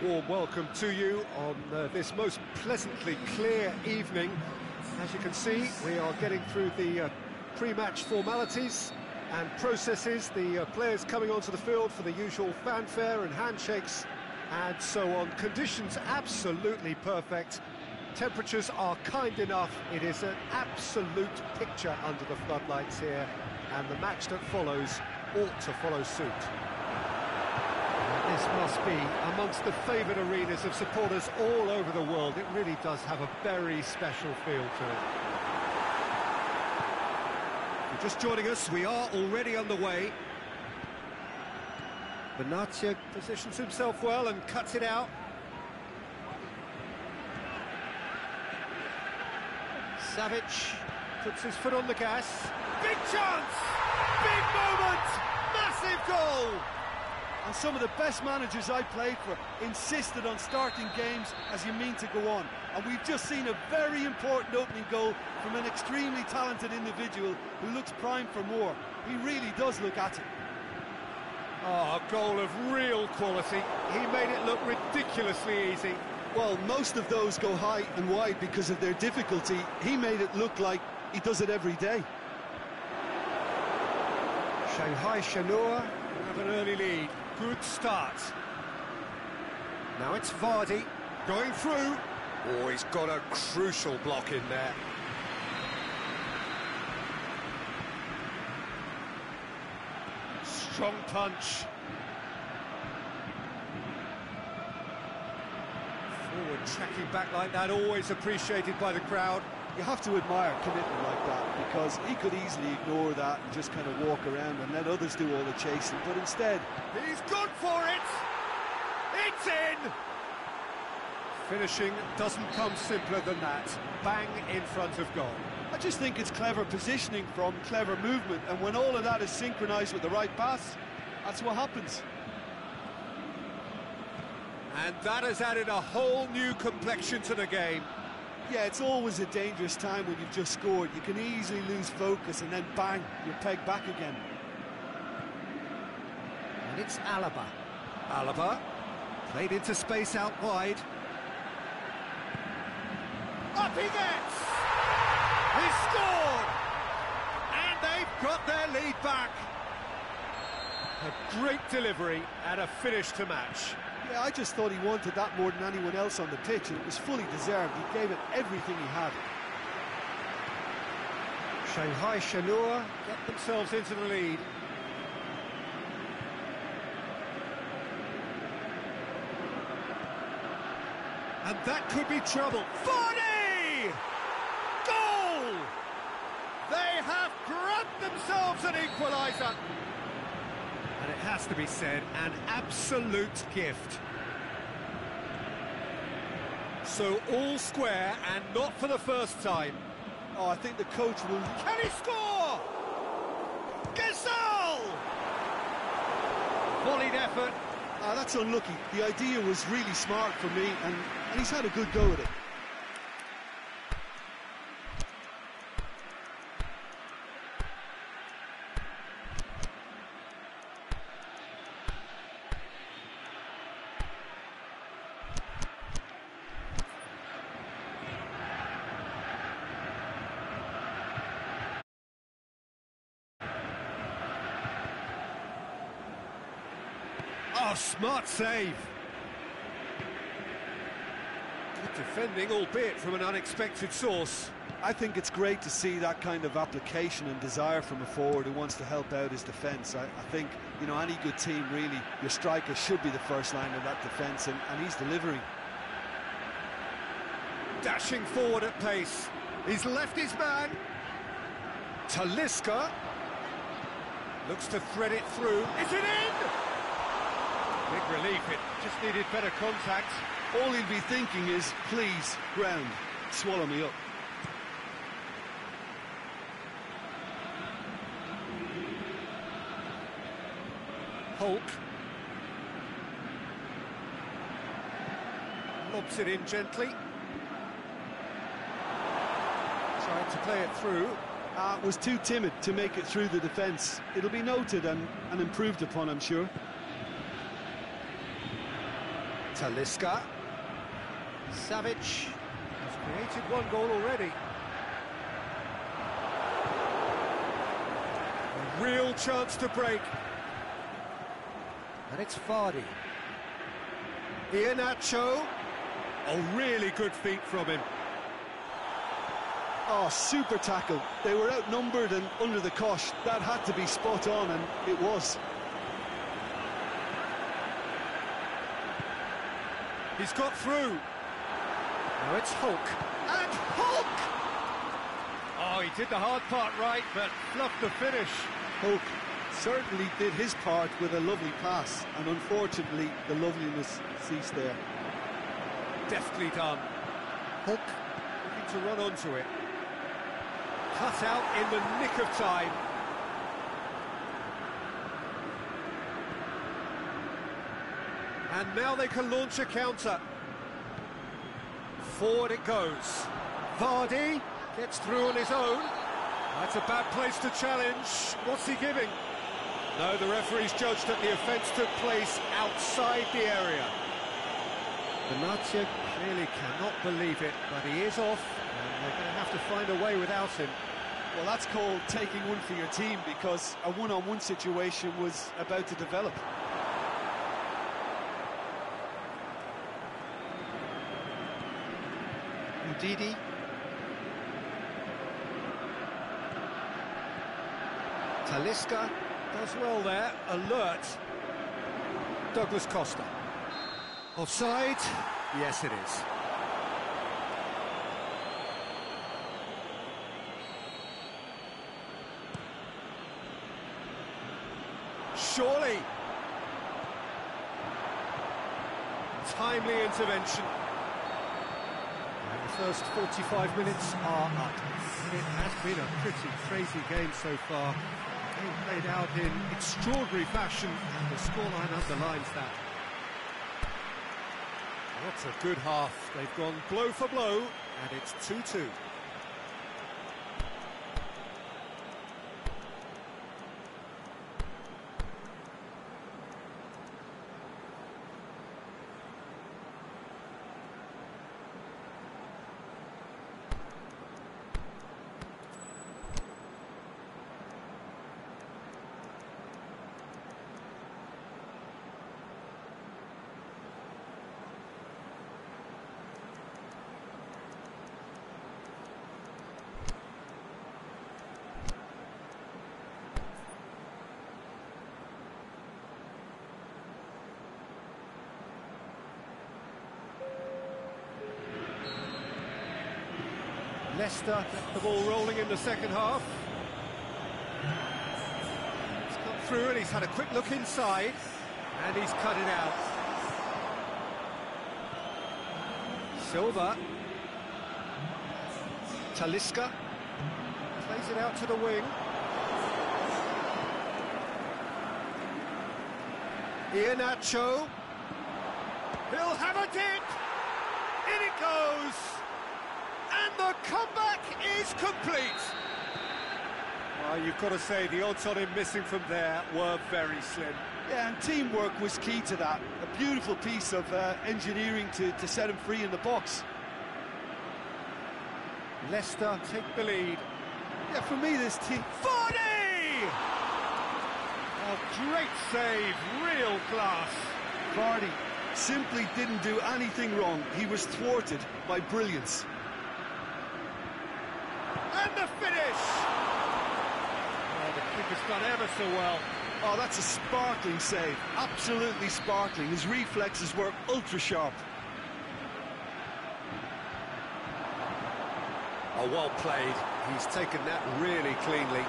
warm welcome to you on this most pleasantly clear evening. As you can see, we are getting through the pre-match formalities and processes, the players coming onto the field for the usual fanfare and handshakes and so on. Conditions absolutely perfect. Temperatures are kind enough. It is an absolute picture under the floodlights here, and the match that follows ought to follow suit. This must be amongst the favoured arenas of supporters all over the world. It really does have a very special feel to it. If you're just joining us, we are already underway. Benatia positions himself well and cuts it out. Savic puts his foot on the gas. Big chance! Big moment! Massive goal! And some of the best managers I played for insisted on starting games as you mean to go on. And we've just seen a very important opening goal from an extremely talented individual who looks primed for more. He really does look at it. Oh, a goal of real quality. He made it look ridiculously easy. Well, most of those go high and wide because of their difficulty. He made it look like he does it every day. Shanghai Shenhua have an early lead. Good start. Now it's Vardy going through. Oh, he's got a crucial block in there. Strong punch. Forward tracking back like that, always appreciated by the crowd. You have to admire commitment like that, because he could easily ignore that and just kind of walk around and let others do all the chasing, but instead... He's gone for it! It's in! Finishing doesn't come simpler than that. Bang in front of goal. I just think it's clever positioning from clever movement, and when all of that is synchronised with the right pass, that's what happens. And that has added a whole new complexion to the game. Yeah, it's always a dangerous time when you've just scored. You can easily lose focus and then bang, you're pegged back again. And it's Alaba. Alaba played into space out wide. Up he gets! He scored! And they've got their lead back. A great delivery and a finish to match. Yeah, I just thought he wanted that more than anyone else on the pitch, and it was fully deserved. He gave it everything he had. Shanghai Shenhua get themselves into the lead. And that could be trouble. Vardy! Goal! They have grabbed themselves an equaliser. And it has to be said, an absolute gift. So all square, and not for the first time. Oh, I think the coach will... Can he score? Gasol! Volleyed effort. That's unlucky. The idea was really smart for me, and he's had a good go at it. Oh, smart save. Good defending, albeit from an unexpected source. I think it's great to see that kind of application and desire from a forward who wants to help out his defence. I think, you know, any good team, really, your striker should be the first line of that defence, and he's delivering. Dashing forward at pace. He's left his man. Talisca looks to thread it through. Is it in? Big relief, it just needed better contact. All he'll be thinking is, please, ground, swallow me up. Hulk lobs it in gently. Trying to play it through. Was too timid to make it through the defence. It'll be noted and improved upon, I'm sure. Talisca. Savic has created one goal already. A real chance to break. And it's Vardy. Iheanacho. Oh, really good feet from him. Oh, super tackle. They were outnumbered and under the cosh. That had to be spot on, and it was. He's got through. Now it's Hulk. And Hulk! Oh, he did the hard part right, but fluffed the finish. Hulk certainly did his part with a lovely pass, and unfortunately, the loveliness ceased there. Deftly done. Hulk looking to run onto it. Cut out in the nick of time. And now they can launch a counter. Forward it goes. Vardy gets through on his own. That's a bad place to challenge. What's he giving? No, the referee's judged that the offence took place outside the area. Benatia clearly cannot believe it, but he is off, and they're going to have to find a way without him. Well, that's called taking one for your team, because a one-on-one situation was about to develop. Ndidi. Talisca does well there, alert. Douglas Costa. Offside? Yes, it is. Surely. Timely intervention. And the first 45 minutes are up. It has been a pretty crazy game so far. Game played out in extraordinary fashion, and the scoreline underlines that. What a good half. They've gone blow for blow, and it's 2-2. Leicester get the ball rolling in the second half. He's come through and he's had a quick look inside, and he's cut it out. Silva. Talisca plays it out to the wing. Iheanacho. He'll have it in! In it goes! And the comeback is complete. Well, you've got to say the odds on him missing from there were very slim. Yeah, and teamwork was key to that. A beautiful piece of engineering to set him free in the box. Leicester take the lead. Yeah, for me, this team... Vardy! Oh, great save, real class. Vardy simply didn't do anything wrong. He was thwarted by brilliance. And the finish! Oh, the keeper's done ever so well. Oh, that's a sparkling save. Absolutely sparkling. His reflexes were ultra sharp. Oh, well played. He's taken that really cleanly.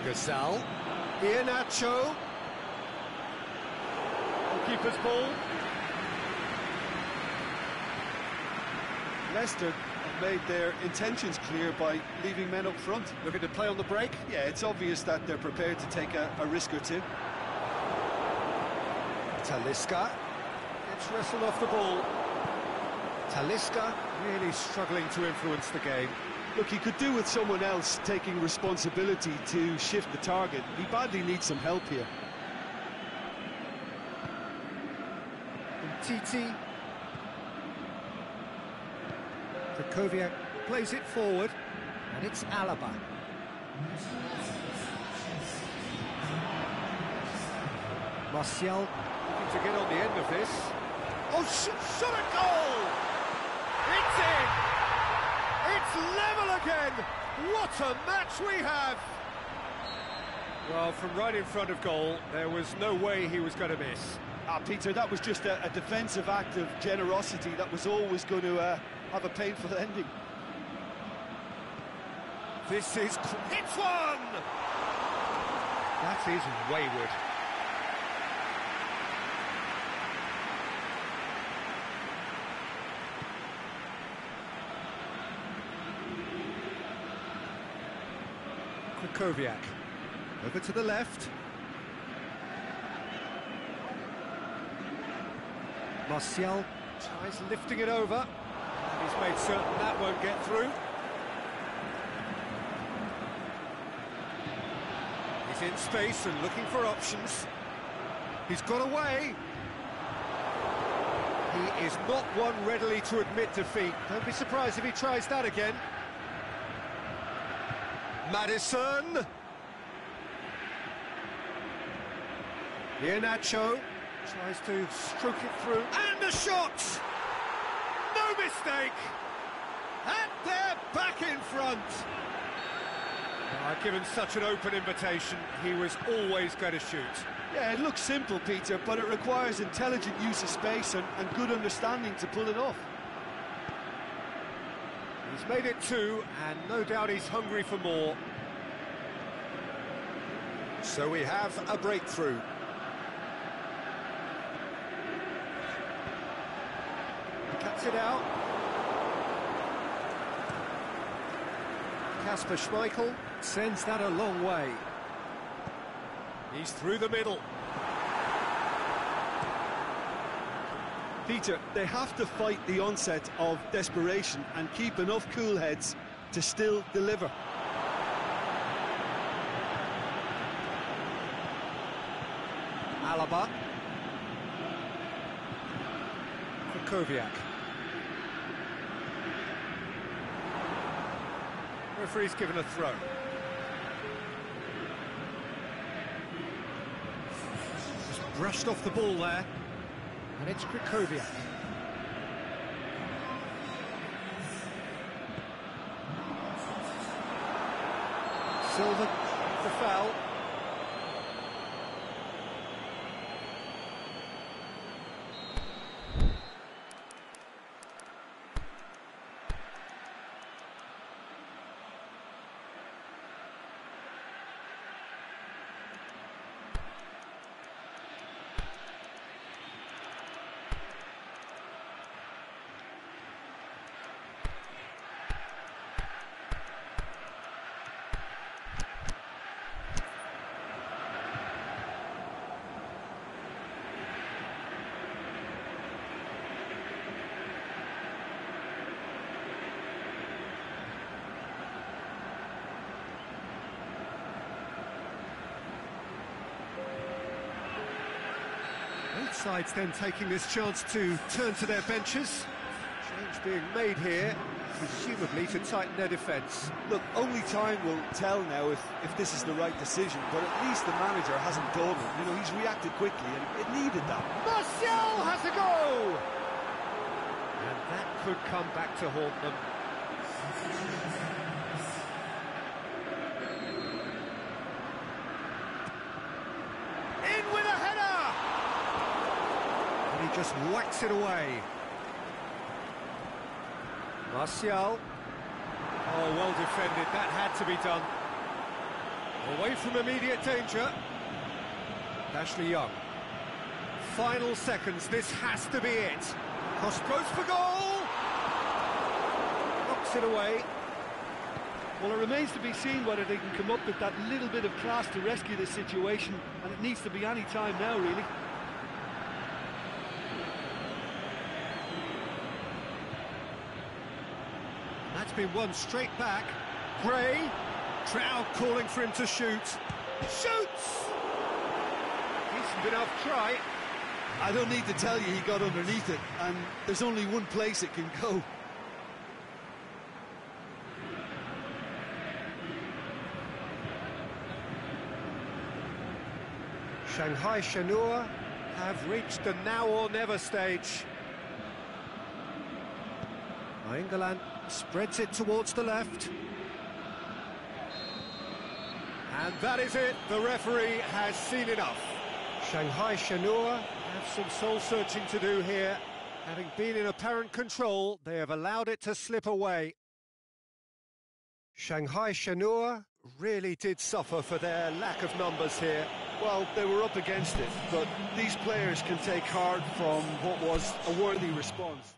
Gazal. Iheanacho. Keeper's ball. Leicester have made their intentions clear by leaving men up front. Looking to play on the break? Yeah, it's obvious that they're prepared to take a risk or two. Talisca gets wrestled off the ball. Talisca really struggling to influence the game. Look, he could do with someone else taking responsibility to shift the target. He badly needs some help here. Titi. Krakowiak plays it forward, and it's Alaba. Martial looking to get on the end of this. Oh, shot a goal! It's in! It's level again! What a match we have! Well, from right in front of goal, there was no way he was going to miss. Peter, that was just a defensive act of generosity that was always going to have a painful ending. This is... It's one! That is wayward. Krakowiak. Over to the left. Martial tries lifting it over. He's made certain that won't get through. He's in space and looking for options. He's got away. He is not one readily to admit defeat. Don't be surprised if he tries that again. Madison. Iheanacho tries to stroke it through. And a shot! No mistake! And they're back in front. Given such an open invitation, he was always going to shoot. Yeah, it looks simple, Peter, but it requires intelligent use of space and good understanding to pull it off. He's made it two, and no doubt he's hungry for more. So we have a breakthrough. Cuts it out. Kasper Schmeichel sends that a long way. He's through the middle. Peter, they have to fight the onset of desperation and keep enough cool heads to still deliver. Alaba. Krakowiak. Referee's given a throw. Just brushed off the ball there. And it's Krakowiak. Silva, the foul. Both sides then taking this chance to turn to their benches. Change being made here, presumably to tighten their defence. Look, only time will tell now if this is the right decision, but at least the manager hasn't dawdled. You know, he's reacted quickly, and it needed that. Martial has a go! And that could come back to haunt them. In with a header! And he just whacks it away. Martial. Oh, well defended. That had to be done. Away from immediate danger. Ashley Young. Final seconds. This has to be it. Cross goes for goal. Knocks it away. Well, it remains to be seen whether they can come up with that little bit of class to rescue this situation, and it needs to be any time now, really. That's been one straight back. Gray. Trout calling for him to shoot. Shoots! Decent enough try. I don't need to tell you he got underneath it, and there's only one place it can go. Shanghai Shenhua have reached the now or never stage. England spreads it towards the left. And that is it, the referee has seen enough. Shanghai Shenhua have some soul-searching to do here. Having been in apparent control, they have allowed it to slip away. Shanghai Shenhua really did suffer for their lack of numbers here. Well, they were up against it, but these players can take heart from what was a worthy response.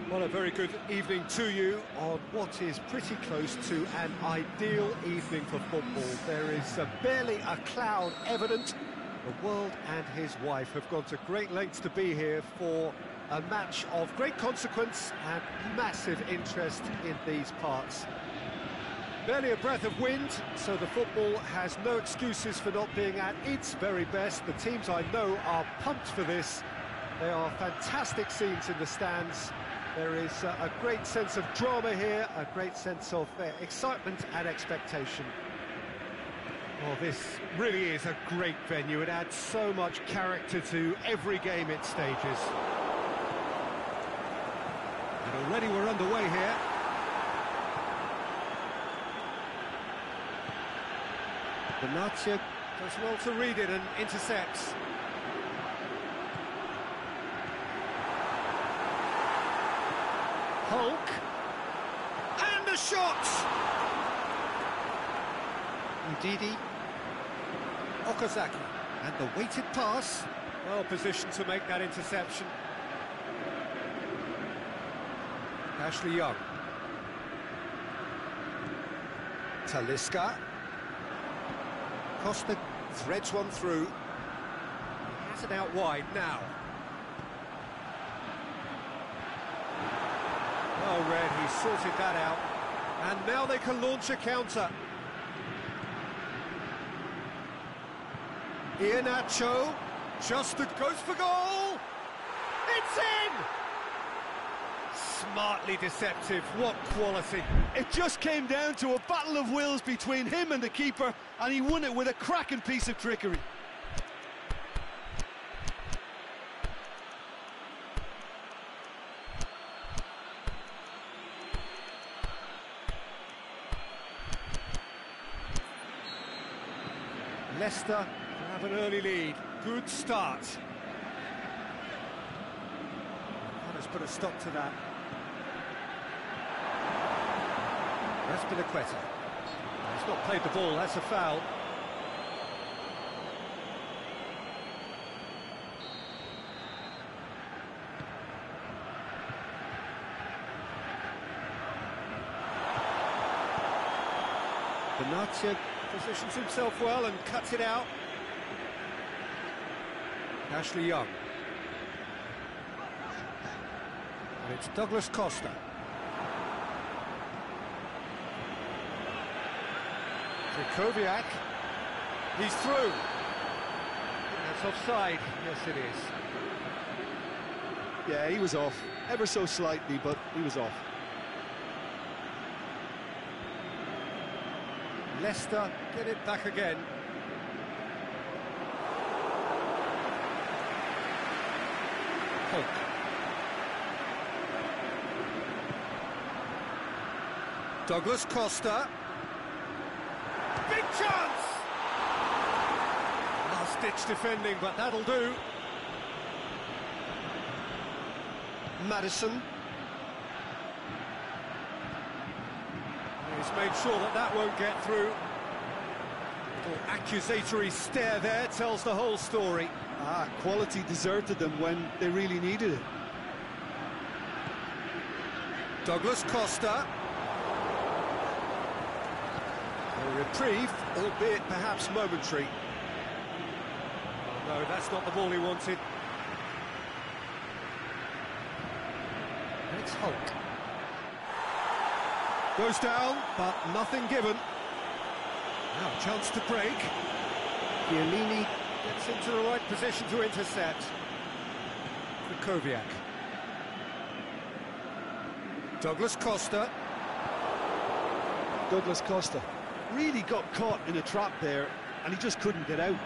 Well, a very good evening to you on what is pretty close to an ideal evening for football. There is barely a cloud evident. The world and his wife have gone to great lengths to be here for a match of great consequence and massive interest in these parts. Barely a breath of wind, so the football has no excuses for not being at its very best. The teams I know are pumped for this. There are fantastic scenes in the stands. There is a great sense of drama here, a great sense of excitement and expectation. Oh, this really is a great venue. It adds so much character to every game it stages. And already we're underway here. Benatia does well to read it and intercepts. Hulk, and the shot! Ndidi, Okazaki, and the weighted pass. Well positioned to make that interception. Ashley Young. Talisca. Costa threads one through. He has it out wide now. Oh, Red, he sorted that out. And now they can launch a counter. Iheanacho, just goes for goal! It's in! Smartly deceptive, what quality. It just came down to a battle of wills between him and the keeper, and he won it with a cracking piece of trickery. Leicester have an early lead. Good start. Let's put a stop to that. Azpilicueta. He's not played the ball, that's a foul. Benatia positions himself well and cuts it out. Ashley Young. And it's Douglas Costa. Koviak, he's through. That's offside, yes it is. Yeah, he was off, ever so slightly, but he was off. Leicester get it back again. Hope. Douglas Costa. Big chance! Last-ditch defending, but that'll do. Maddison. He's made sure that that won't get through. Little accusatory stare there tells the whole story. Quality deserted them when they really needed it. Douglas Costa. A reprieve, albeit perhaps momentary. Oh, no, that's not the ball he wanted. And it's Hulk. Goes down, but nothing given. Now a chance to break. Chiellini gets into the right position to intercept. Koviak. Douglas Costa. Douglas Costa really got caught in a trap there, and he just couldn't get out.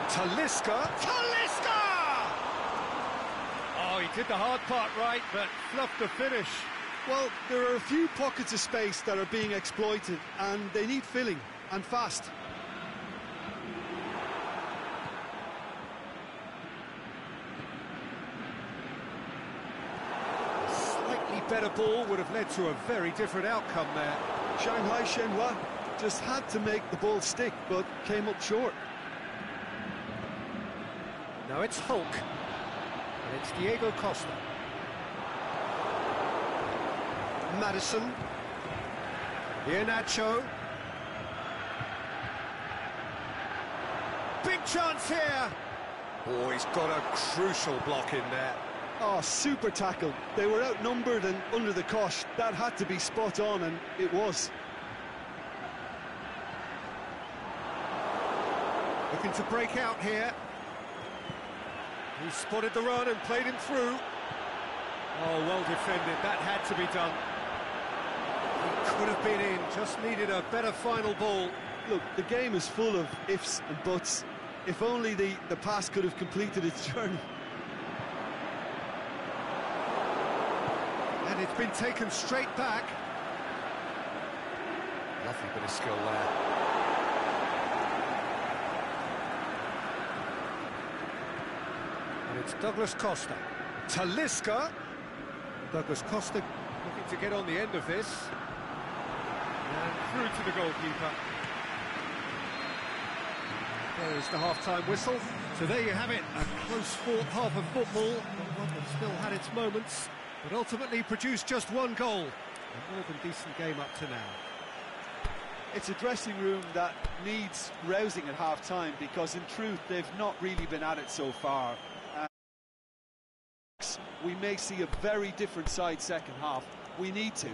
Talisca! Oh, he did the hard part right, but fluffed the finish. Well, there are a few pockets of space that are being exploited, and they need filling, and fast. Slightly better ball would have led to a very different outcome there. Shanghai Shenhua just had to make the ball stick, but came up short. Now it's Hulk, and it's Diego Costa. Maddison. Iheanacho. Big chance here. Oh, he's got a crucial block in there. Oh, super tackle. They were outnumbered and under the cosh. That had to be spot on, and it was. Looking to break out here. He spotted the run and played him through. Oh, well defended. That had to be done. He could have been in, just needed a better final ball. Look, the game is full of ifs and buts. If only the pass could have completed its journey. And it's been taken straight back. Lovely bit of skill there. And it's Douglas Costa. Talisca. Douglas Costa looking to get on the end of this. And through to the goalkeeper. There's the half-time whistle. So there you have it, a close-fought half of football, but one that still had its moments, but ultimately produced just one goal. A more than decent game up to now. It's a dressing room that needs rousing at half-time, because in truth they've not really been at it so far. We may see a very different side second half. We need to.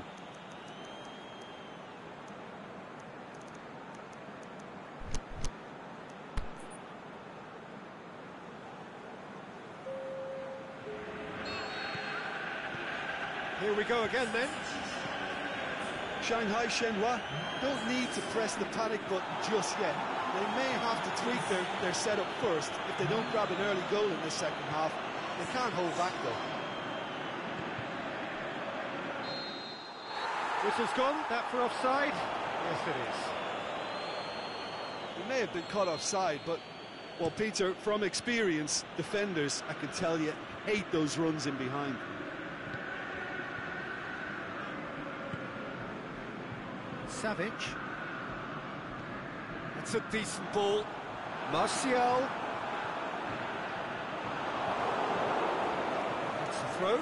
Here we go again then. Shanghai Shenhua don't need to press the panic button just yet. They may have to tweak their setup first if they don't grab an early goal in this second half. They can't hold back though. Whistle's gone, that for offside? Yes it is. He may have been caught offside, but, well, Peter, from experience, defenders, I can tell you, hate those runs in behind. Savic. That's a decent ball. Martial. That's the throw.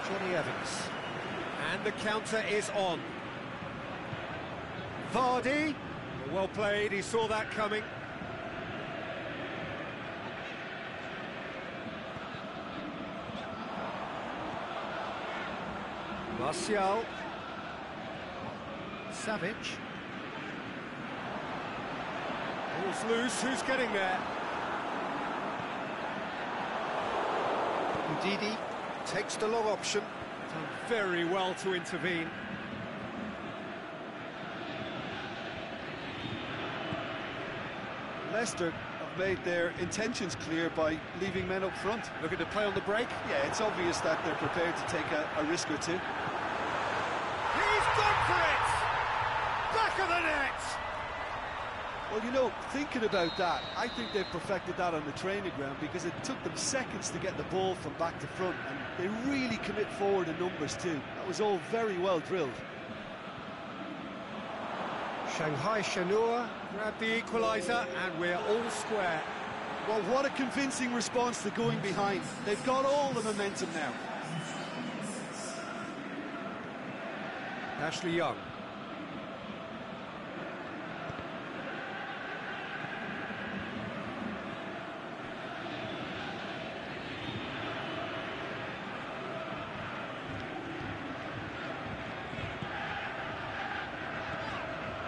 Johnny Evans. And the counter is on. Vardy. Well played, he saw that coming. Martial. Savic. Ball's loose, who's getting there? Ndidi takes the long option. Done very well to intervene. Leicester have made their intentions clear by leaving men up front. Looking to play on the break. Yeah, it's obvious that they're prepared to take a risk or two. He's gone for it! Back of the net! Well, you know, thinking about that, I think they've perfected that on the training ground because it took them seconds to get the ball from back to front, and they really commit forward in numbers too. That was all very well drilled. Shanghai Shenhua grabbed the equaliser, and we're all square. Well, what a convincing response to going behind. They've got all the momentum now. Ashley Young.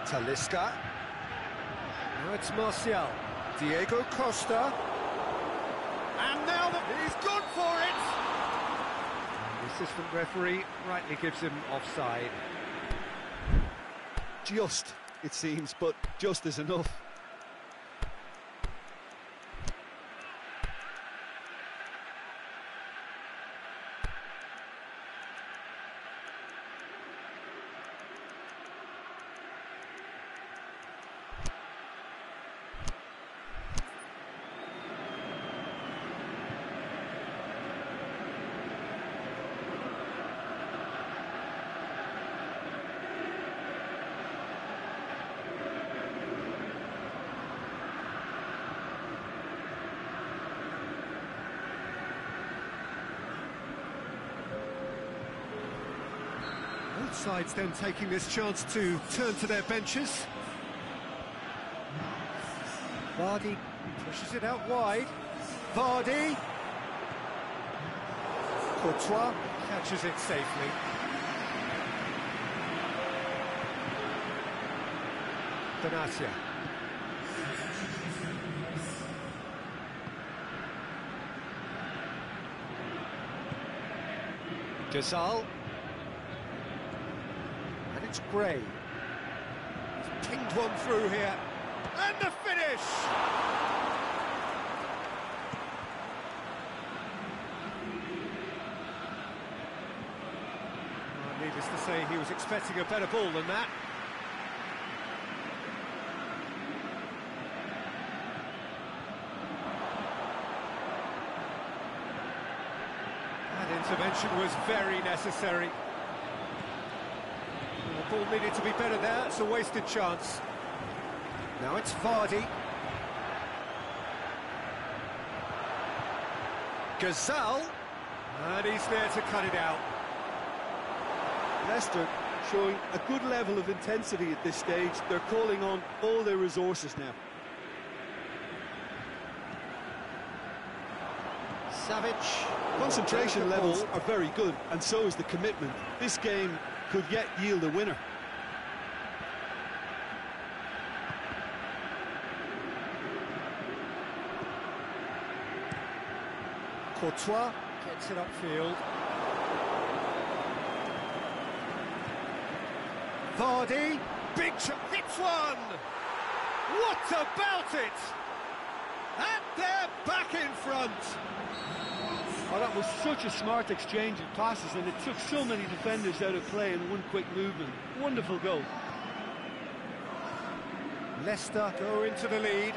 Talisca. Now it's Martial. Diego Costa. And now he's gone for it! The assistant referee rightly gives him offside. Just, it seems, but just is enough. Both sides then taking this chance to turn to their benches. Vardy pushes it out wide. Vardy. Courtois catches it safely. Benatia. Gazal. And it's Gray. He's pinged one through here. And the finish! Well, needless to say, he was expecting a better ball than that. That intervention was very necessary. The ball needed to be better there, it's a wasted chance. Now it's Vardy. Gazal. And he's there to cut it out. Leicester showing a good level of intensity at this stage. They're calling on all their resources now. Savic. Concentration levels are very good, and so is the commitment. This game could yet yield a winner. Courtois gets it upfield. Vardy, big shot, hits one! What about it? And they're back in front. Oh, that was such a smart exchange of passes, and it took so many defenders out of play in one quick movement. Wonderful goal. Leicester go into the lead.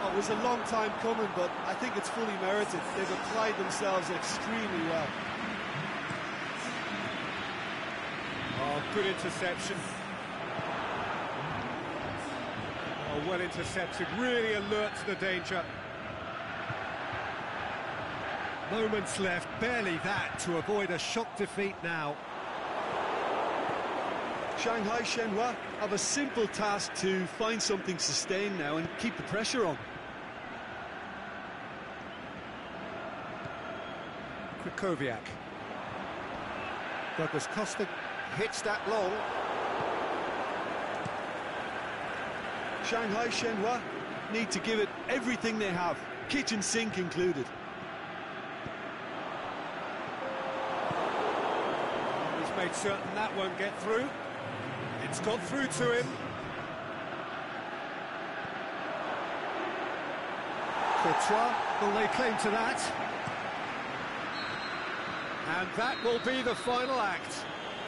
Oh, it was a long time coming, but I think it's fully merited. They've applied themselves extremely well. Oh, good interception. Oh, well intercepted, really alert to the danger. Moments left, barely that, to avoid a shock defeat now. Shanghai Shenhua have a simple task to find something sustained now and keep the pressure on. Krychowiak. Douglas Costa hits that long. Shanghai Shenhua need to give it everything they have, kitchen sink included. He's made certain that won't get through. It's got through to him. Courtois will lay claim to that. And that will be the final act.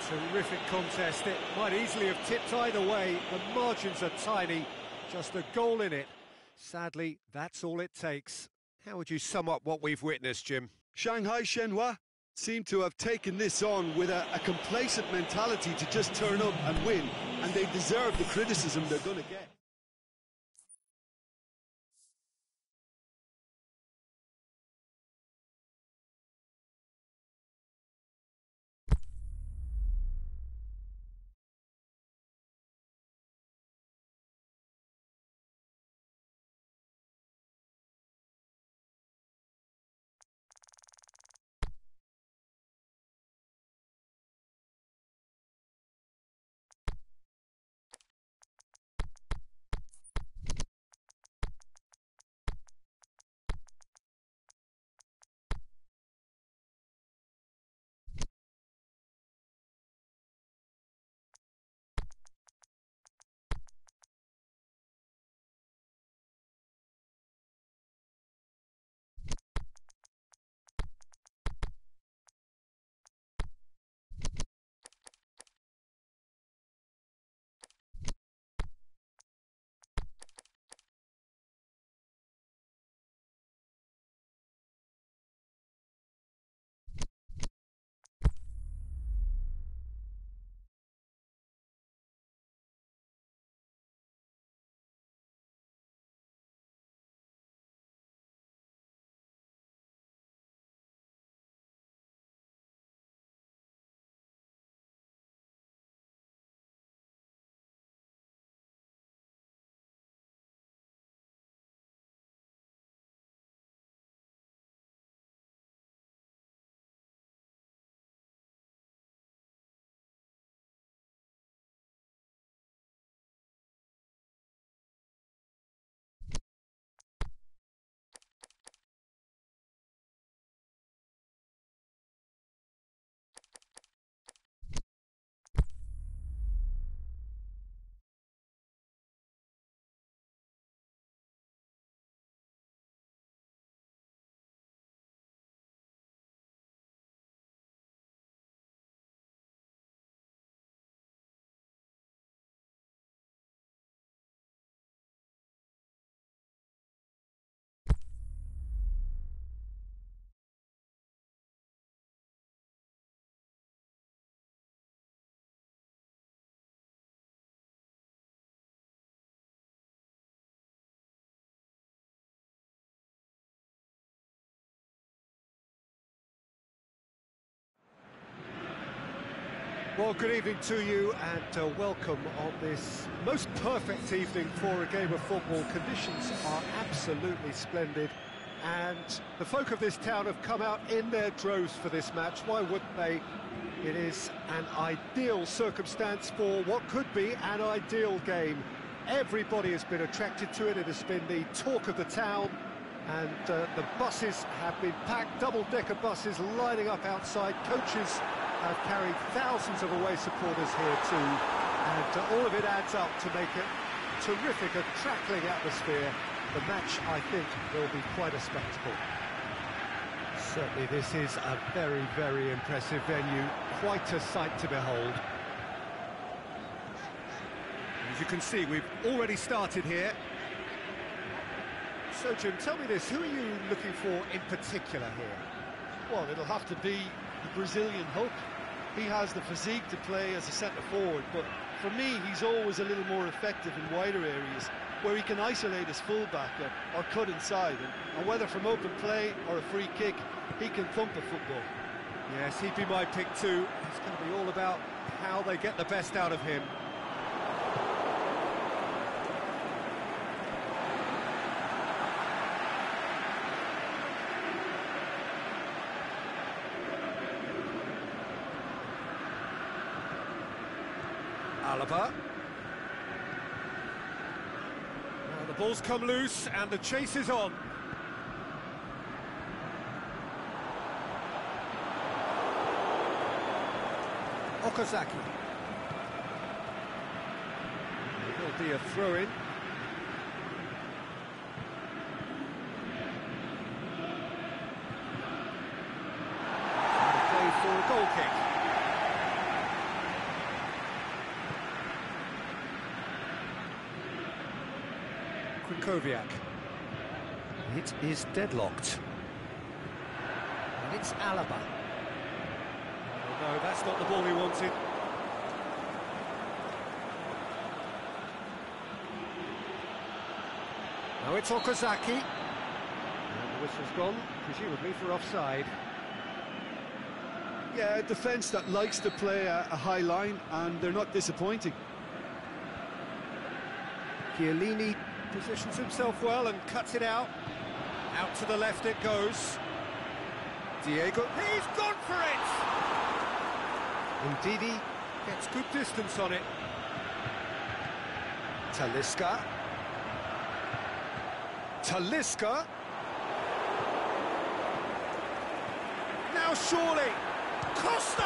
Terrific contest. It might easily have tipped either way. The margins are tiny. Just a goal in it. Sadly, that's all it takes. How would you sum up what we've witnessed, Jim? Shanghai Shenhua seem to have taken this on with a complacent mentality to just turn up and win, and they deserve the criticism they're going to get. Well, good evening to you and welcome on this most perfect evening for a game of football. Conditions are absolutely splendid and the folk of this town have come out in their droves for this match. Why wouldn't they? It is an ideal circumstance for what could be an ideal game. Everybody has been attracted to it. It has been the talk of the town, and the buses have been packed, double-decker buses lining up outside. Coaches have carried thousands of away supporters here too, and all of it adds up to make it terrific, a crackling atmosphere. The match, I think, will be quite a spectacle. Certainly this is a very, very impressive venue, quite a sight to behold. As you can see, we've already started here. So, Jim, tell me this, who are you looking for in particular here? Well, it'll have to be the Brazilian Hulk. He has the physique to play as a centre-forward, but for me, he's always a little more effective in wider areas, where he can isolate his fullback or cut inside, and whether from open play or a free kick, he can thump a football. Yes, he'd be my pick too. It's going to be all about how they get the best out of him. Alaba. Now the ball's come loose and the chase is on. Okazaki. There'll be a throw-in. Play for a goal kick. Krikoviak. It is deadlocked. And it's Alaba. No, that's not the ball he wanted. Now it's Okazaki. And the whistle's gone, presumably for offside. Yeah, a defence that likes to play a high line, and they're not disappointing. Chiellini positions himself well and cuts it out. Out to the left it goes. Diego, he's gone for it! Ndidi gets good distance on it. Talisca. Talisca. Now surely. Costa!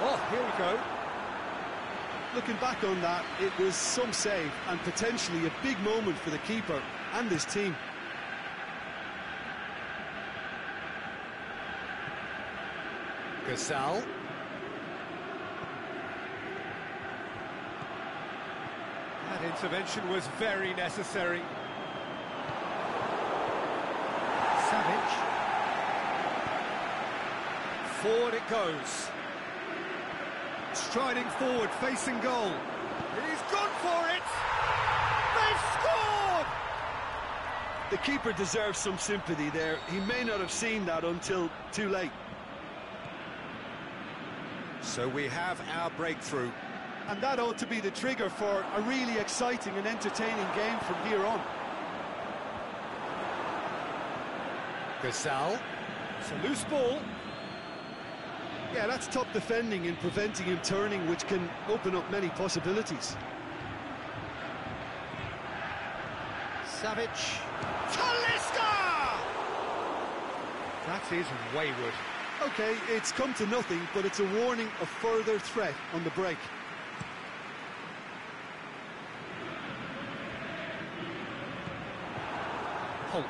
Oh, here we go. Looking back on that, it was some save and potentially a big moment for the keeper and his team. Gasal. That intervention was very necessary. Savic. Forward it goes. Striding forward, facing goal. He's gone for it! They've scored! The keeper deserves some sympathy there. He may not have seen that until too late. So we have our breakthrough. And that ought to be the trigger for a really exciting and entertaining game from here on. Gasal. It's a loose ball. Yeah, that's top defending and preventing him turning, which can open up many possibilities. Savic. Talisca! That is wayward. OK, it's come to nothing, but it's a warning of further threat on the break. Hulk.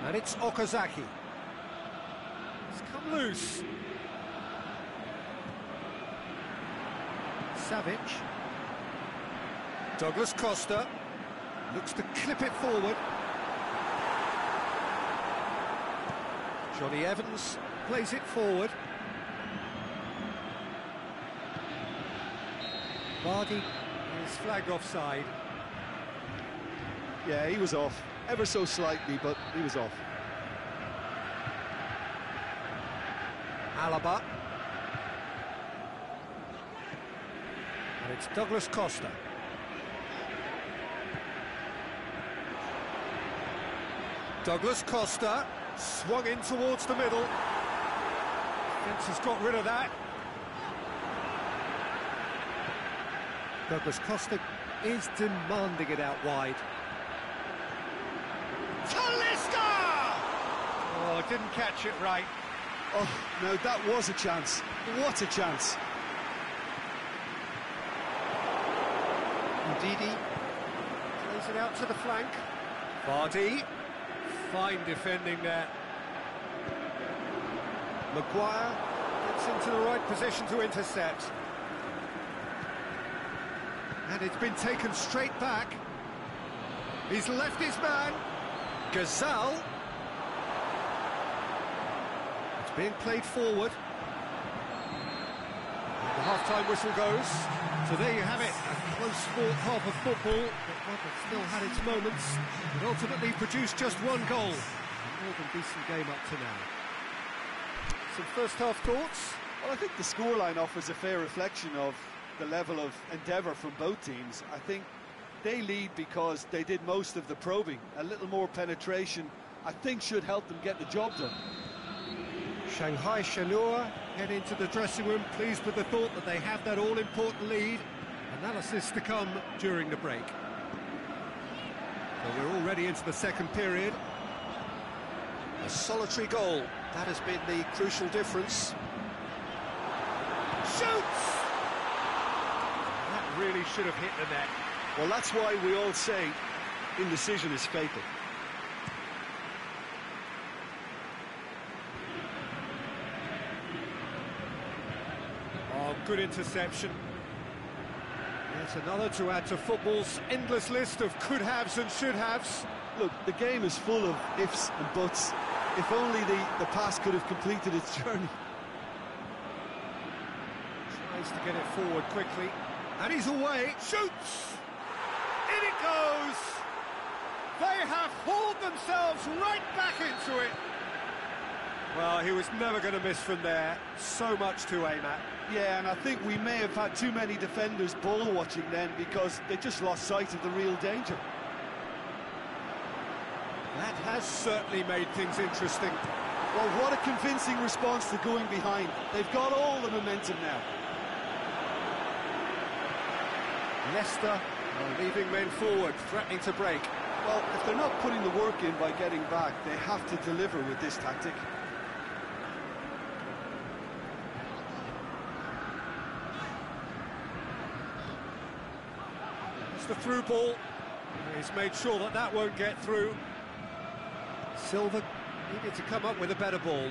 And it's Okazaki. It's come loose. Savic. Douglas Costa. Looks to clip it forward. Johnny Evans plays it forward. Vardy is flagged offside. Yeah, he was off. Ever so slightly, but he was off. Alaba. And it's Douglas Costa. Douglas Costa swung in towards the middle. Defence has got rid of that. Douglas Costa is demanding it out wide. Talisca! Oh, didn't catch it right. Oh, no, that was a chance. What a chance. Ndidi plays it out to the flank. Vardy, fine defending there. Maguire gets into the right position to intercept. And it's been taken straight back. He's left his man. Gazal. It's being played forward. And the half-time whistle goes. So there you have it, a close-fought half of football, but one that still had its moments, but ultimately produced just one goal. A more than decent game up to now. Some first-half thoughts? Well, I think the scoreline offers a fair reflection of the level of endeavour from both teams. I think they lead because they did most of the probing. A little more penetration, I think, should help them get the job done. Shanghai Shenhua head into the dressing room, pleased with the thought that they have that all-important lead. Analysis to come during the break. So we're already into the second period. A solitary goal, that has been the crucial difference. Shoots! That really should have hit the net. Well, that's why we all say indecision is fatal. Oh, good interception. Yes, another to add to football's endless list of could-haves and should-haves. Look, the game is full of ifs and buts. If only the pass could have completed its journey. Tries to get it forward quickly. And he's away. Shoots! In it goes! They have hauled themselves right back into it. Well, he was never going to miss from there. So much to aim at. Yeah, and I think we may have had too many defenders ball watching then because they just lost sight of the real danger. That has certainly made things interesting. Well, what a convincing response to going behind. They've got all the momentum now. Leicester are leaving men forward, threatening to break. Well, if they're not putting the work in by getting back, they have to deliver with this tactic. It's the through ball. He's made sure that that won't get through. Silva needed to come up with a better ball.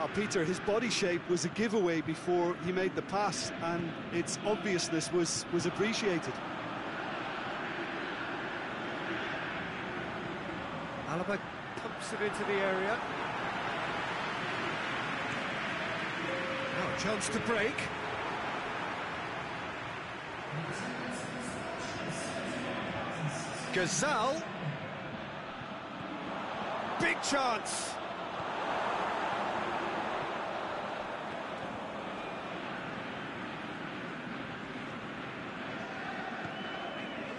Oh, Peter, his body shape was a giveaway before he made the pass, and its obviousness was appreciated. Alaba pumps it into the area. Now a chance to break. Gazal. Big chance.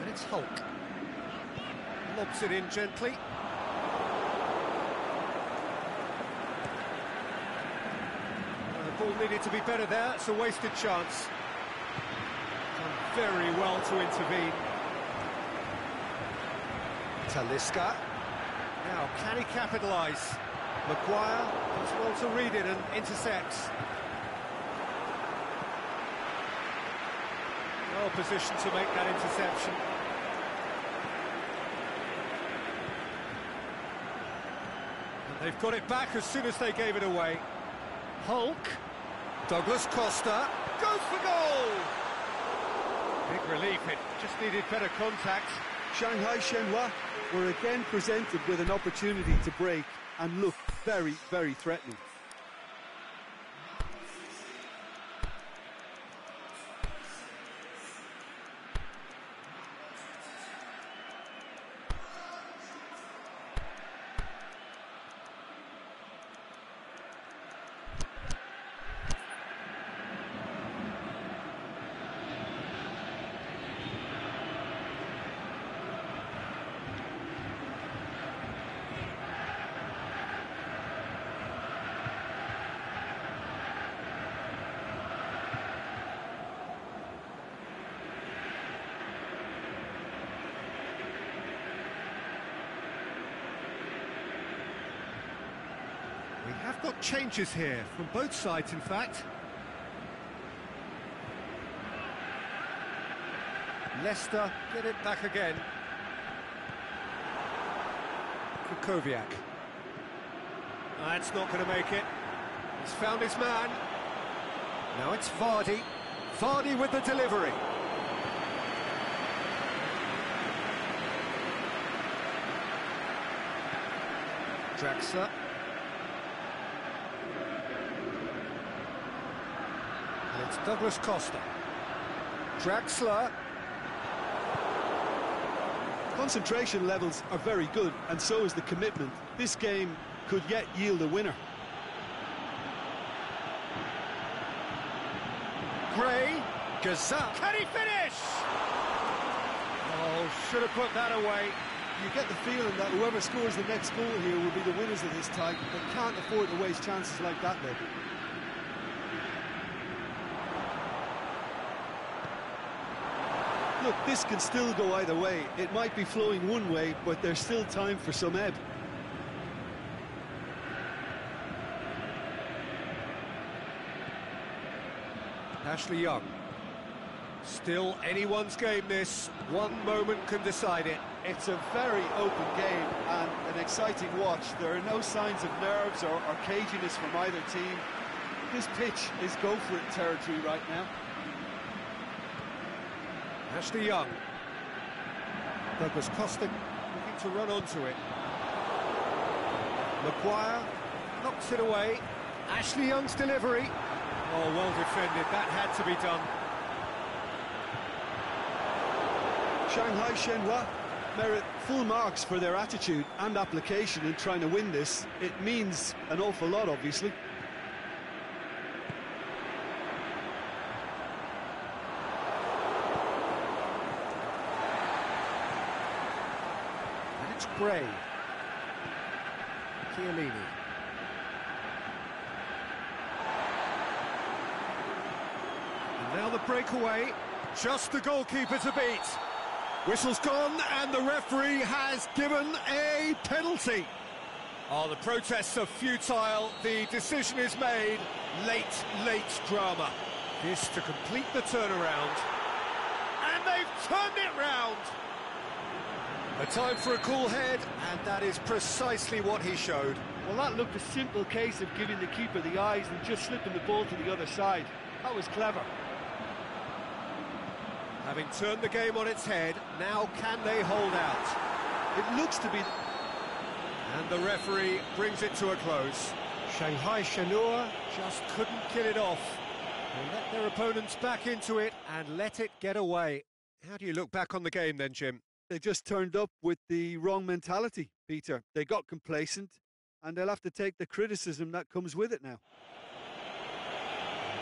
And it's Hulk. Lobs it in gently. The ball needed to be better there. It's a wasted chance. Done very well to intervene. Talisca. Now, can he capitalise? Maguire does well to read it and intercepts. Well positioned to make that interception. And they've got it back as soon as they gave it away. Hulk. Douglas Costa goes for goal! Big relief, it just needed better contact. Shanghai Shenhua were again presented with an opportunity to break and look very, very threatening. We have got changes here from both sides, in fact. Leicester get it back again. Kukoviak. That's not going to make it. He's found his man. Now it's Vardy. Vardy with the delivery. Draxler. And it's Douglas Costa. Draxler. Concentration levels are very good, and so is the commitment. This game could yet yield a winner. Gray. Gazal. Can he finish? Oh, should have put that away. You get the feeling that whoever scores the next goal here will be the winners of this tie. They can't afford to waste chances like that, though. Look, this can still go either way. It might be flowing one way, but there's still time for some ebb. Ashley Young. Still anyone's game, this. One moment can decide it. It's a very open game and an exciting watch. There are no signs of nerves or caginess from either team. This pitch is go-for-it territory right now. Ashley Young. Douglas Costa looking to run onto it. Maguire knocks it away. Ashley Young's delivery. Oh, well defended. That had to be done. Shanghai Shenhua merit full marks for their attitude and application in trying to win this. It means an awful lot, obviously. And it's Gray. Chiellini. And now the breakaway. Just the goalkeeper to beat. Whistle's gone, and the referee has given a penalty. Oh, the protests are futile. The decision is made. Late drama. This to complete the turnaround. And they've turned it round. A time for a cool head, and that is precisely what he showed. Well, that looked a simple case of giving the keeper the eyes and just slipping the ball to the other side. That was clever. Having turned the game on its head, now can they hold out? It looks to be... And the referee brings it to a close. Shanghai Shenhua just couldn't get it off. They let their opponents back into it and let it get away. How do you look back on the game then, Jim? They just turned up with the wrong mentality, Peter. They got complacent, and they'll have to take the criticism that comes with it now.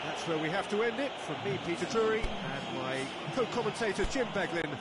That's where we have to end it. From me, Peter Drury, and my co-commentator, Jim Beglin.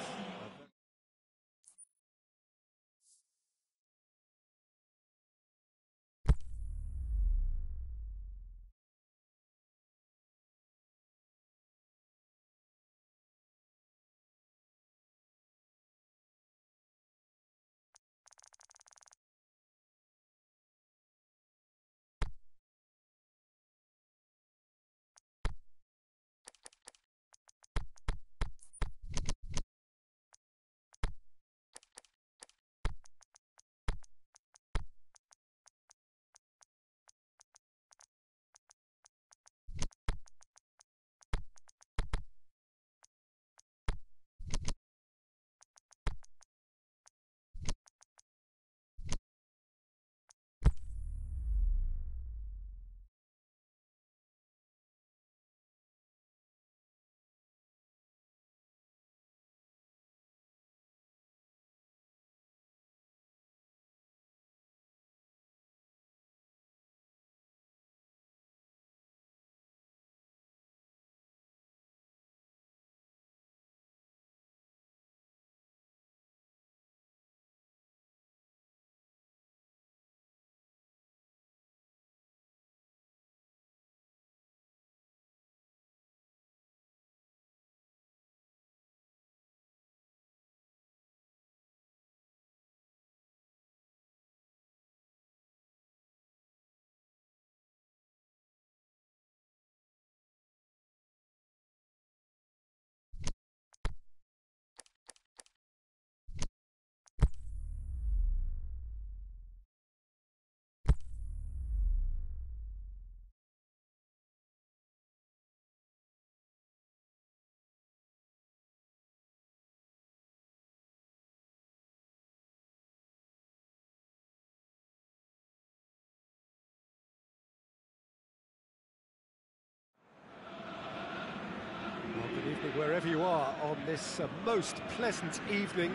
wherever you are on this most pleasant evening.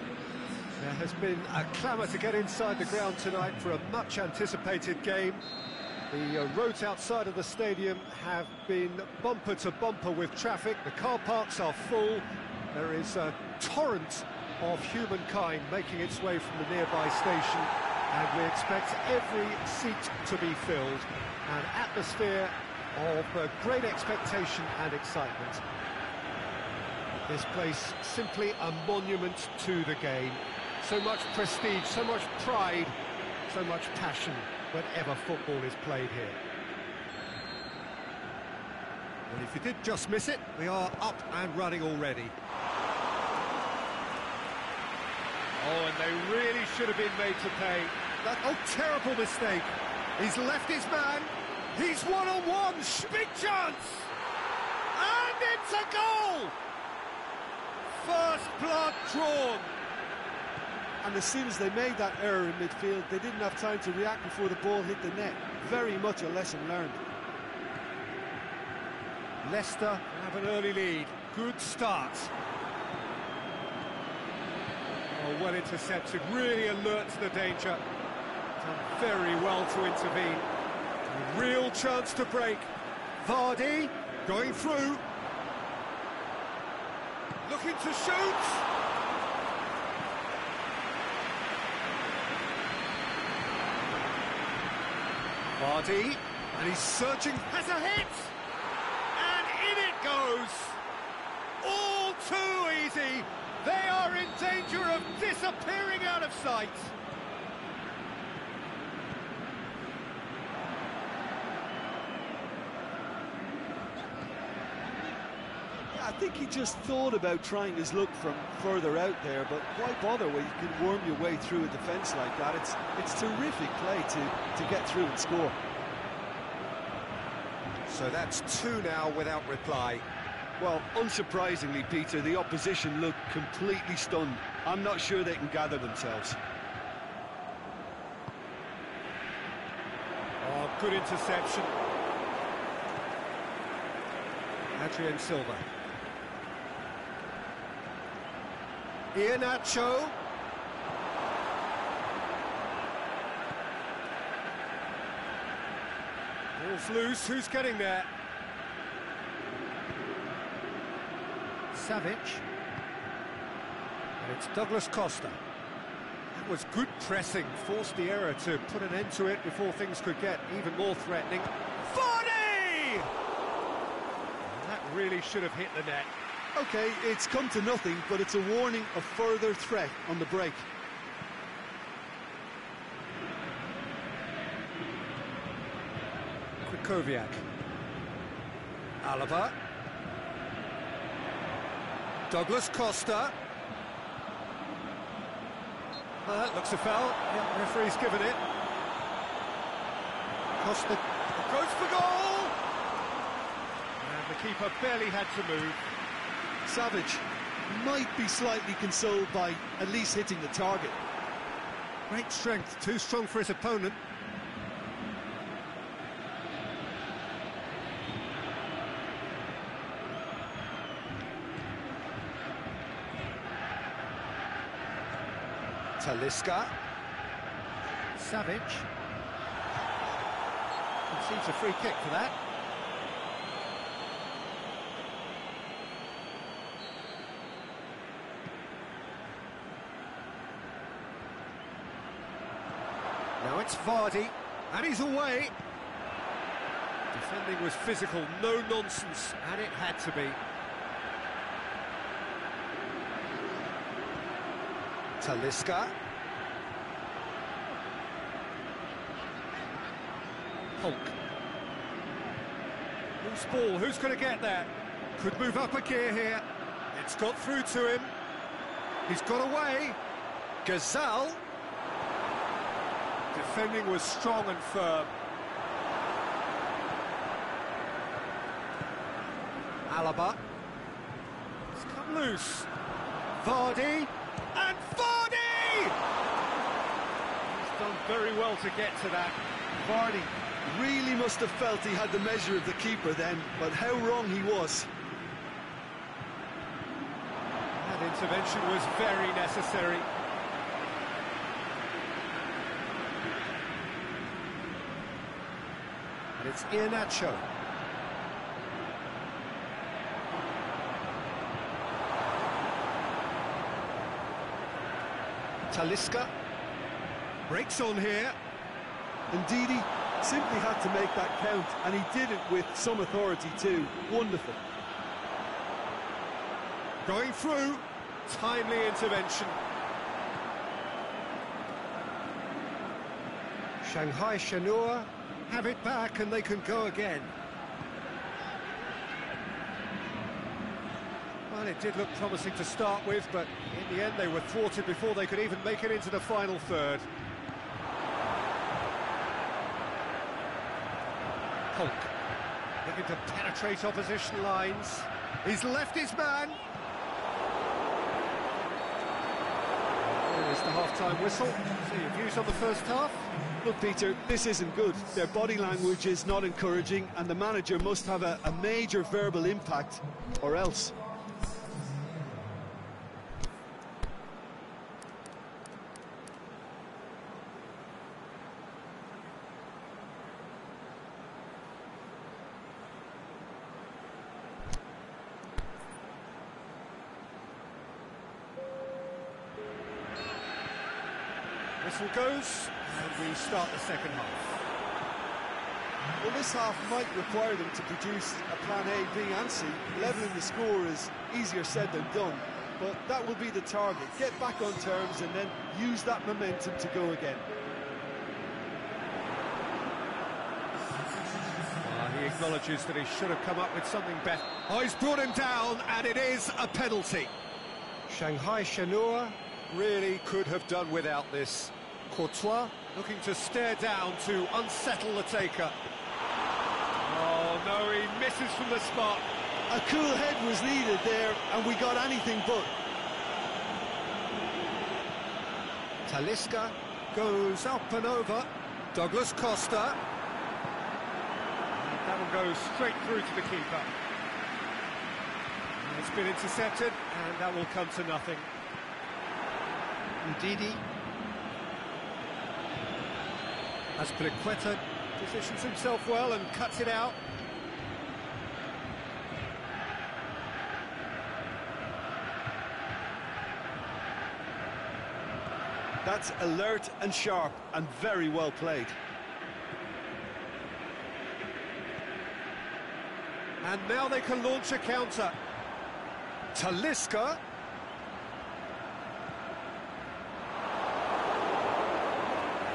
There has been a clamour to get inside the ground tonight for a much-anticipated game. The roads outside of the stadium have been bumper to bumper with traffic. The car parks are full. There is a torrent of humankind making its way from the nearby station, and we expect every seat to be filled. An atmosphere of great expectation and excitement. This place simply a monument to the game. So much prestige, so much pride, so much passion whenever football is played here. Well, if you did just miss it, we are up and running already. Oh, and they really should have been made to pay. Terrible mistake. He's left his man. He's one-on-one. Big chance. And it's a goal! First blood drawn. And as soon as they made that error in midfield, they didn't have time to react before the ball hit the net. Very much a lesson learned. Leicester have an early lead. Good start. Oh, well intercepted, really alert to the danger. Done very well to intervene. A real chance to break. Vardy going through. Looking to shoot. Bryan, and he's searching, has a hit, and in it goes. All too easy. They are in danger of disappearing out of sight. I think he just thought about trying his luck from further out there, but why bother when you can worm your way through a defence like that? It's terrific play to get through and score. So that's two now without reply. Well, unsurprisingly, Peter, the opposition look completely stunned. I'm not sure they can gather themselves. Oh, good interception. Adrian Silva. Iheanacho. Ball's loose, who's getting there? Savic. And it's Douglas Costa. That was good pressing, forced the error to put an end to it before things could get even more threatening. Vardy! That really should have hit the net. OK, it's come to nothing, but it's a warning of further threat on the break. Krychowiak. Alaba. Douglas Costa. That looks a foul. Yeah, the referee's given it. Costa goes for goal! And the keeper barely had to move. Savic might be slightly consoled by at least hitting the target. Great strength, too strong for his opponent. Talisca. Savic. Concedes a free kick for that. Now it's Vardy, and he's away. Defending was physical, no nonsense, and it had to be. Talisca. Hulk. Loose ball, who's going to get that? Could move up a gear here. It's got through to him. He's got away. Gazal. Defending was strong and firm. Alaba. It's come loose. Vardy. And Vardy! He's done very well to get to that. Vardy really must have felt he had the measure of the keeper then, but how wrong he was. Intervention was very necessary. And it's Iheanacho. Talisca breaks on here. Indeed, he simply had to make that count, and he did it with some authority too. Wonderful. Going through, timely intervention. Shanghai Shenhua have it back and they can go again. Well, it did look promising to start with, but in the end they were thwarted before they could even make it into the final third. Hulk looking to penetrate opposition lines. He's left his man. There's the half-time whistle. So your views on the first half? Look, Peter, this isn't good. Their body language is not encouraging, and the manager must have a major verbal impact, or else. Whistle goes, and we start the second half. Well, this half might require them to produce a plan A, B and C. Levelling the score is easier said than done, but that will be the target. Get back on terms and then use that momentum to go again. He acknowledges that he should have come up with something better. Oh, he's brought him down, and it is a penalty. Shanghai Shenhua really could have done without this. Courtois looking to stare down to unsettle the taker. Oh no, he misses from the spot. A cool head was needed there, and we got anything but. Talisca goes up and over. Douglas Costa. And that will go straight through to the keeper. It's been intercepted, and that will come to nothing. Ndidi. Azpilicueta positions himself well and cuts it out. That's alert and sharp and very well played. And now they can launch a counter. Talisca.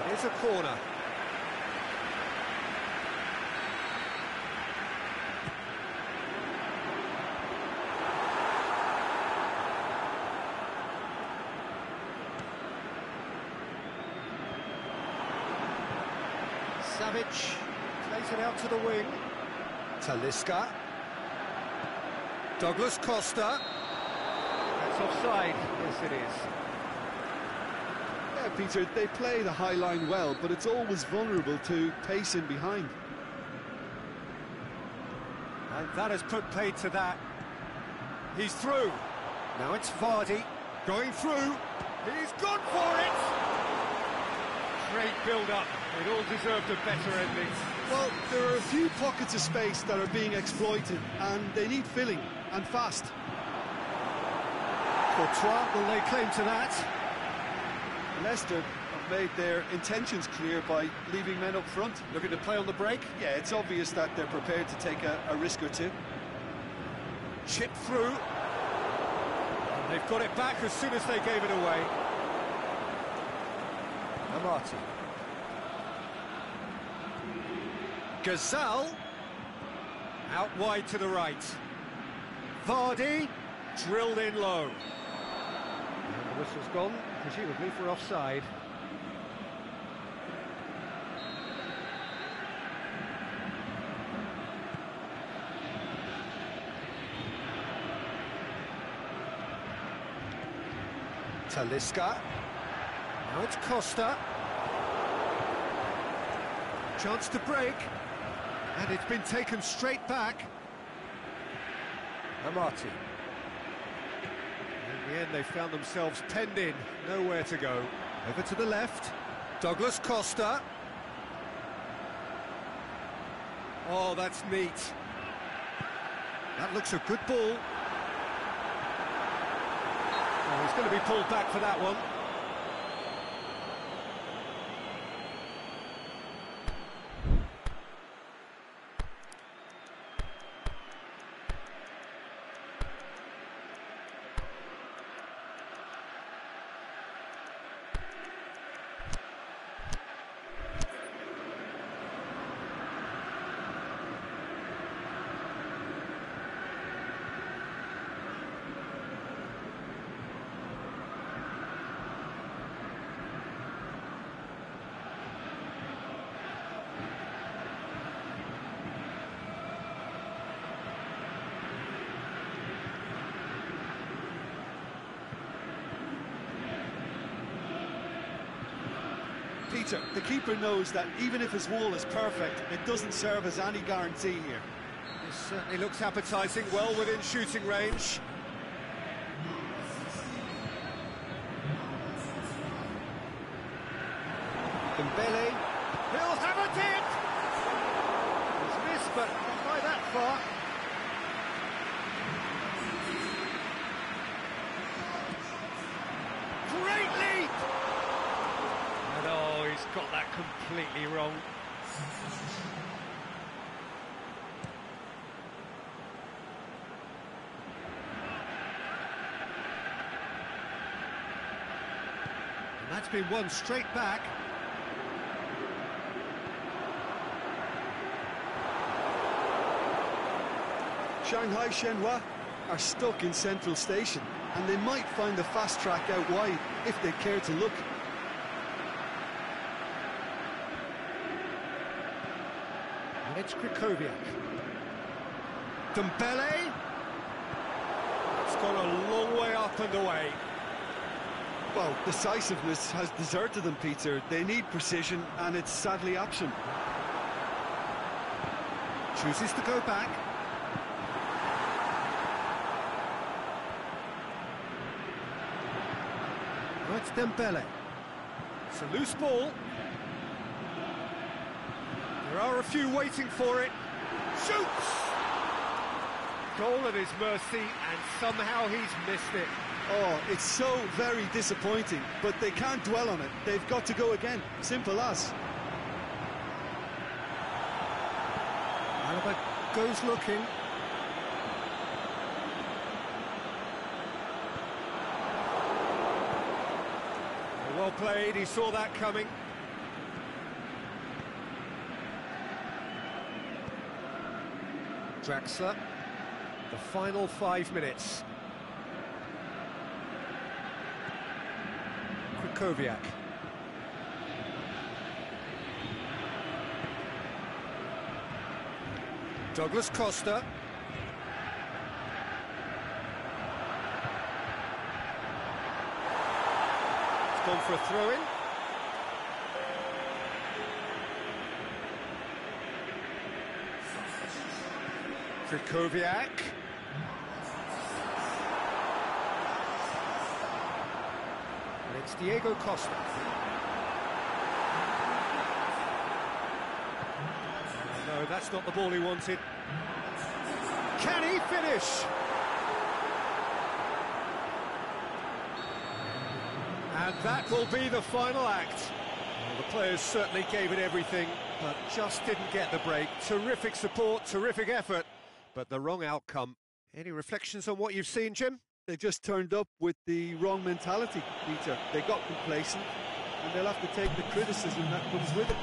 It is a corner. Savic plays it out to the wing. Talisca. Douglas Costa. That's offside. Yes, it is. Yeah, Peter, they play the high line well, but it's always vulnerable to pace in behind. And that has put paid to that. He's through. Now it's Vardy going through. He's gone for it. Great build-up. It all deserved a better ending. Well, there are a few pockets of space that are being exploited, and they need filling, and fast. Courtois will lay claim to that. Leicester have made their intentions clear by leaving men up front. Looking to play on the break. Yeah, it's obvious that they're prepared to take a risk or two. Chip through. And they've got it back as soon as they gave it away. Amati. Gazal. Out wide to the right. Vardy. Drilled in low. And the whistle's gone, presumably for offside. Talisca. Now it's Costa. Chance to break. And it's been taken straight back. Amati. And the end, they found themselves penned in, nowhere to go. Over to the left, Douglas Costa. Oh, that's neat. That looks a good ball. Oh, he's going to be pulled back for that one. Peter, the keeper knows that even if his wall is perfect, it doesn't serve as any guarantee here. This certainly looks appetising, well within shooting range. Dembele, he'll have a hit! He's missed, but not by that far. Great leap! And oh, he's got that completely wrong. And that's been won straight back. Shanghai Shenhua are stuck in Central Station, and they might find the fast track out wide if they care to look. And it's Krychowiak. Dembele. It's gone a long way up and away. Well, decisiveness has deserted them, Peter. They need precision, and it's sadly absent. Chooses to go back. Oh, it's Dembele. It's a loose ball. There are a few waiting for it. Shoots! Goal at his mercy, and somehow he's missed it. Oh, it's so very disappointing, but they can't dwell on it. They've got to go again. Simple as. Alaba goes looking. Well played, he saw that coming. Draxler, the final 5 minutes. Krychowiak. Douglas Costa. It's gone for a throw-in. Krychowiak. And it's Diego Costa. No, that's not the ball he wanted. Can he finish? And that will be the final act. Well, the players certainly gave it everything, but just didn't get the break. Terrific support, terrific effort, but the wrong outcome. Any reflections on what you've seen, Jim? They just turned up with the wrong mentality, Peter. They got complacent, and they'll have to take the criticism that comes with it.